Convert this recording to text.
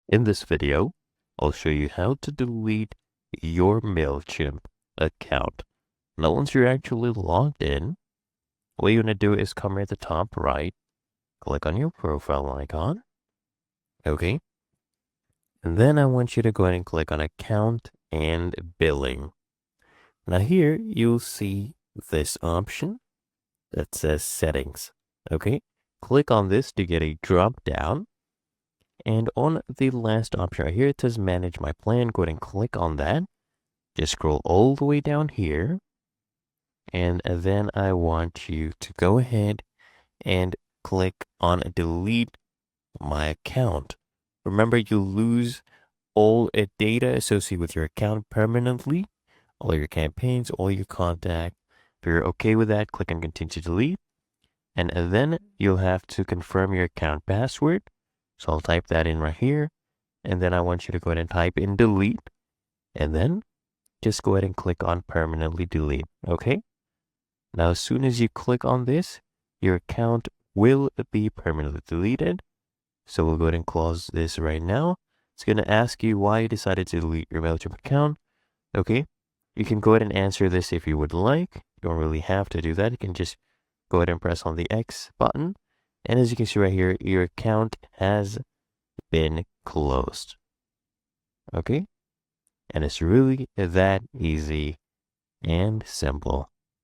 In this video, I'll show you how to delete your Mailchimp account. Now, once you're actually logged in, what you're going to do is come here at the top right, click on your profile icon, okay? And then I want you to go ahead and click on account and billing. Now here, you'll see this option that says settings, okay? Click on this to get a drop down. And on the last option right here, it says manage my plan. Go ahead and click on that. Just scroll all the way down here. And then I want you to go ahead and click on delete my account. Remember, you lose all data associated with your account permanently, all your campaigns, all your contact. If you're okay with that, click on continue to delete. And then you'll have to confirm your account password. So I'll type that in right here. And then I want you to go ahead and type in delete. And then just go ahead and click on permanently delete. Okay. Now, as soon as you click on this, your account will be permanently deleted. So we'll go ahead and close this right now. It's going to ask you why you decided to delete your Mailchimp account. Okay. You can go ahead and answer this if you would like. You don't really have to do that. You can just go ahead and press on the X button. And as you can see right here, your account has been closed. Okay. And it's really that easy and simple.